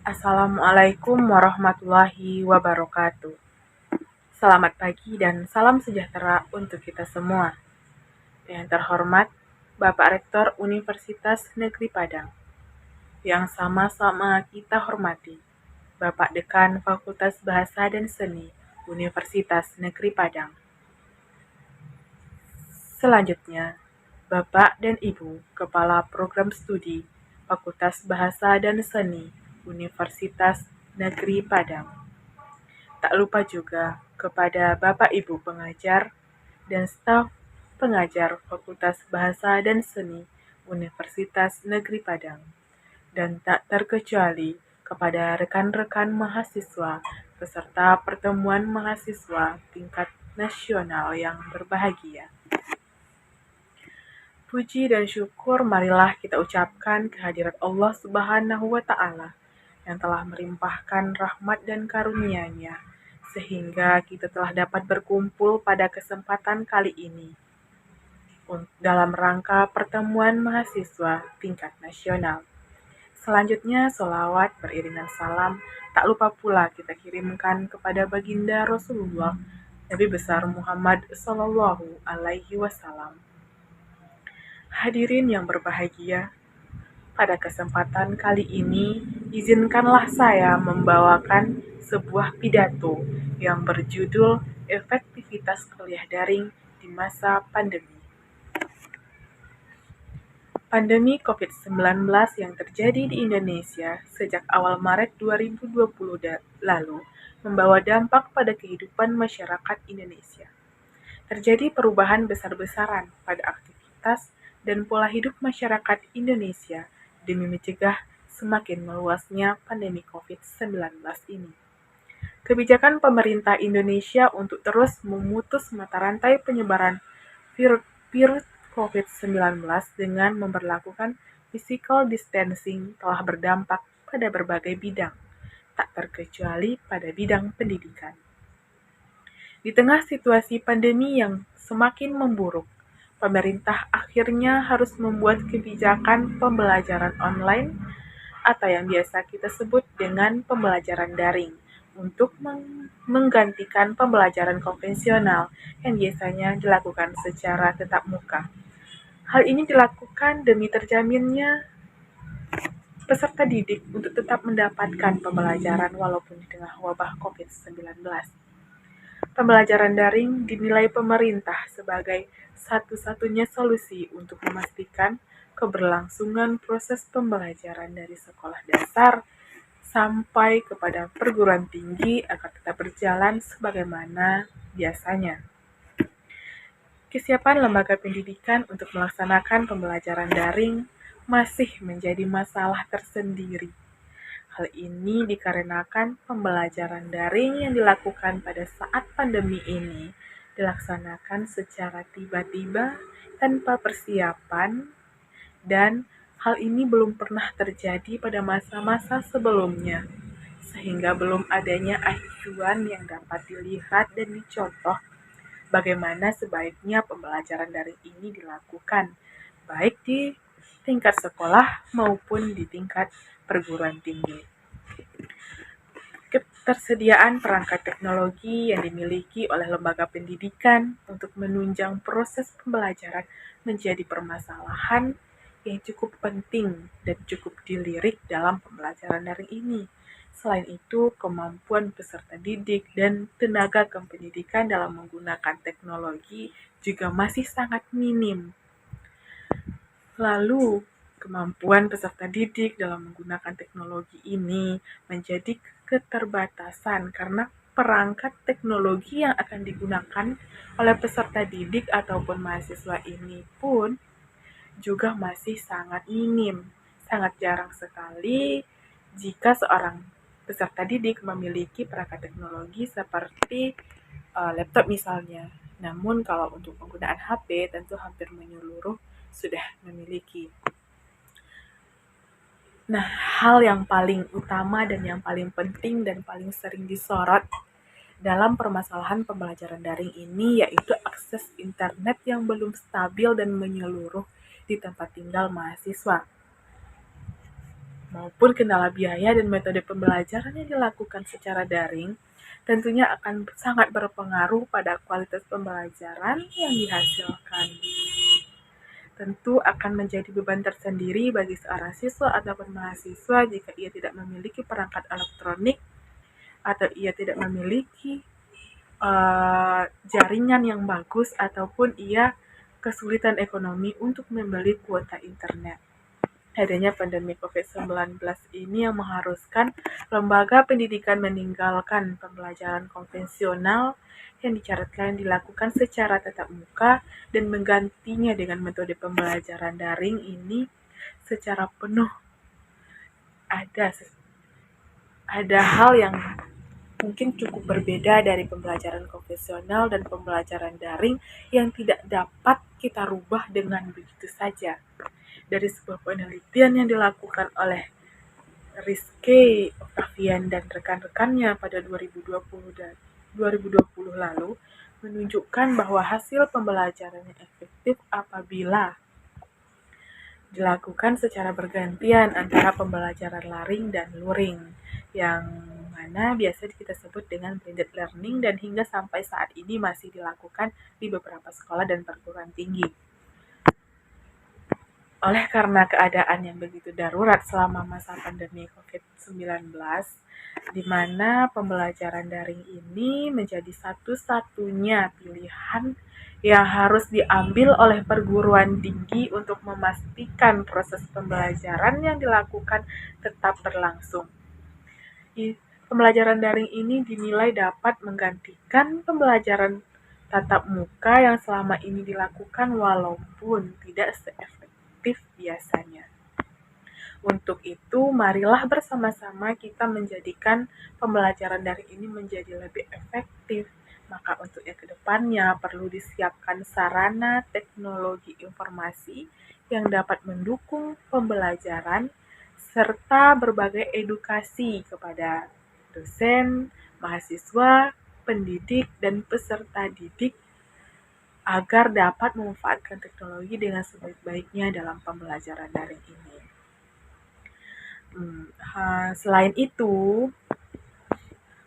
Assalamualaikum warahmatullahi wabarakatuh. Selamat pagi dan salam sejahtera untuk kita semua. Yang terhormat, Bapak Rektor Universitas Negeri Padang. Yang sama-sama kita hormati, Bapak Dekan Fakultas Bahasa dan Seni Universitas Negeri Padang. Selanjutnya, Bapak dan Ibu Kepala Program Studi Fakultas Bahasa dan Seni Universitas Negeri Padang. Tak lupa juga kepada Bapak Ibu pengajar dan staf pengajar Fakultas Bahasa dan Seni Universitas Negeri Padang. Dan tak terkecuali kepada rekan-rekan mahasiswa peserta pertemuan mahasiswa tingkat nasional yang berbahagia. Puji dan syukur marilah kita ucapkan kehadirat Allah Subhanahu wa Ta'ala yang telah melimpahkan rahmat dan karunia-Nya sehingga kita telah dapat berkumpul pada kesempatan kali ini dalam rangka pertemuan mahasiswa tingkat nasional. Selanjutnya, sholawat beriringan salam tak lupa pula kita kirimkan kepada baginda Rasulullah Nabi besar Muhammad Sallallahu Alaihi Wasallam. Hadirin yang berbahagia, pada kesempatan kali ini, izinkanlah saya membawakan sebuah pidato yang berjudul Efektivitas Kuliah Daring di Masa Pandemi. Pandemi COVID-19 yang terjadi di Indonesia sejak awal Maret 2020 lalu membawa dampak pada kehidupan masyarakat Indonesia. Terjadi perubahan besar-besaran pada aktivitas dan pola hidup masyarakat Indonesia demi mencegah semakin meluasnya pandemi COVID-19 ini. Kebijakan pemerintah Indonesia untuk terus memutus mata rantai penyebaran virus COVID-19 dengan memberlakukan physical distancing telah berdampak pada berbagai bidang, tak terkecuali pada bidang pendidikan. Di tengah situasi pandemi yang semakin memburuk, pemerintah akhirnya harus membuat kebijakan pembelajaran online atau yang biasa kita sebut dengan pembelajaran daring untuk menggantikan pembelajaran konvensional yang biasanya dilakukan secara tatap muka. Hal ini dilakukan demi terjaminnya peserta didik untuk tetap mendapatkan pembelajaran walaupun di tengah wabah COVID-19. Pembelajaran daring dinilai pemerintah sebagai satu-satunya solusi untuk memastikan keberlangsungan proses pembelajaran dari sekolah dasar sampai kepada perguruan tinggi agar tetap berjalan sebagaimana biasanya. Kesiapan lembaga pendidikan untuk melaksanakan pembelajaran daring masih menjadi masalah tersendiri. Hal ini dikarenakan pembelajaran daring yang dilakukan pada saat pandemi ini dilaksanakan secara tiba-tiba tanpa persiapan dan hal ini belum pernah terjadi pada masa-masa sebelumnya, sehingga belum adanya acuan yang dapat dilihat dan dicontoh bagaimana sebaiknya pembelajaran daring ini dilakukan, baik di tingkat sekolah maupun di tingkat perguruan tinggi. Ketersediaan perangkat teknologi yang dimiliki oleh lembaga pendidikan untuk menunjang proses pembelajaran menjadi permasalahan yang cukup penting dan cukup dilirik dalam pembelajaran daring ini. Selain itu, kemampuan peserta didik dan tenaga kependidikan dalam menggunakan teknologi juga masih sangat minim. Lalu, kemampuan peserta didik dalam menggunakan teknologi ini menjadi keterbatasan karena perangkat teknologi yang akan digunakan oleh peserta didik ataupun mahasiswa ini pun juga masih sangat minim. Sangat jarang sekali jika seorang peserta didik memiliki perangkat teknologi seperti laptop misalnya. Namun kalau untuk penggunaan HP tentu hampir menyeluruh sudah memiliki. Nah, hal yang paling utama dan yang paling penting dan paling sering disorot dalam permasalahan pembelajaran daring ini yaitu akses internet yang belum stabil dan menyeluruh di tempat tinggal mahasiswa. maupun kendala biaya dan metode pembelajaran yang dilakukan secara daring, tentunya akan sangat berpengaruh pada kualitas pembelajaran yang dihasilkan. Tentu akan menjadi beban tersendiri bagi seorang siswa ataupun mahasiswa jika ia tidak memiliki perangkat elektronik atau ia tidak memiliki jaringan yang bagus ataupun ia kesulitan ekonomi untuk membeli kuota internet. Adanya pandemi COVID-19 ini yang mengharuskan lembaga pendidikan meninggalkan pembelajaran konvensional yang dicatatkan dilakukan secara tatap muka dan menggantinya dengan metode pembelajaran daring ini secara penuh. Ada hal yang mungkin cukup berbeda dari pembelajaran konvensional dan pembelajaran daring yang tidak dapat kita rubah dengan begitu saja. Dari sebuah penelitian yang dilakukan oleh Rizky Octavian dan rekan-rekannya pada 2020 lalu menunjukkan bahwa hasil pembelajaran yang efektif apabila dilakukan secara bergantian antara pembelajaran laring dan luring, yang mana biasa kita sebut dengan blended learning dan hingga sampai saat ini masih dilakukan di beberapa sekolah dan perguruan tinggi. Oleh karena keadaan yang begitu darurat selama masa pandemi COVID-19, di mana pembelajaran daring ini menjadi satu-satunya pilihan yang harus diambil oleh perguruan tinggi untuk memastikan proses pembelajaran yang dilakukan tetap berlangsung. Pembelajaran daring ini dinilai dapat menggantikan pembelajaran tatap muka yang selama ini dilakukan walaupun tidak seefektif biasanya. Untuk itu, marilah bersama-sama kita menjadikan pembelajaran daring ini menjadi lebih efektif. Maka untuk yang kedepannya perlu disiapkan sarana teknologi informasi yang dapat mendukung pembelajaran serta berbagai edukasi kepada dosen, mahasiswa, pendidik, dan peserta didik agar dapat memanfaatkan teknologi dengan sebaik-baiknya dalam pembelajaran daring ini. Selain itu,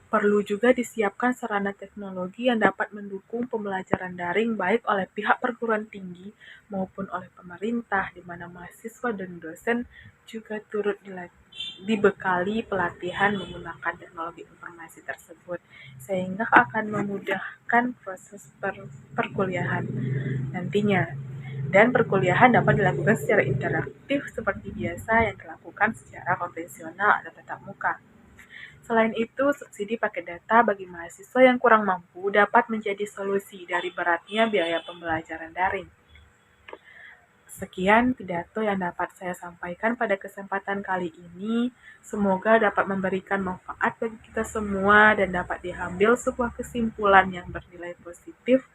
perlu juga disiapkan sarana teknologi yang dapat mendukung pembelajaran daring baik oleh pihak perguruan tinggi maupun oleh pemerintah, di mana mahasiswa dan dosen juga turut dibekali pelatihan menggunakan teknologi informasi tersebut, sehingga akan memudahkan proses perkuliahan nantinya. Dan perkuliahan dapat dilakukan secara interaktif seperti biasa yang dilakukan secara konvensional atau tatap muka. Selain itu, subsidi paket data bagi mahasiswa yang kurang mampu dapat menjadi solusi dari beratnya biaya pembelajaran daring. Sekian pidato yang dapat saya sampaikan pada kesempatan kali ini. Semoga dapat memberikan manfaat bagi kita semua dan dapat diambil sebuah kesimpulan yang bernilai positif.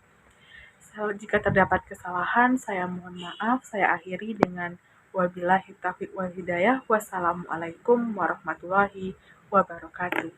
Jika terdapat kesalahan, saya mohon maaf. Saya akhiri dengan wabillahi taufiq wal hidayah. Wassalamualaikum warahmatullahi wabarakatuh.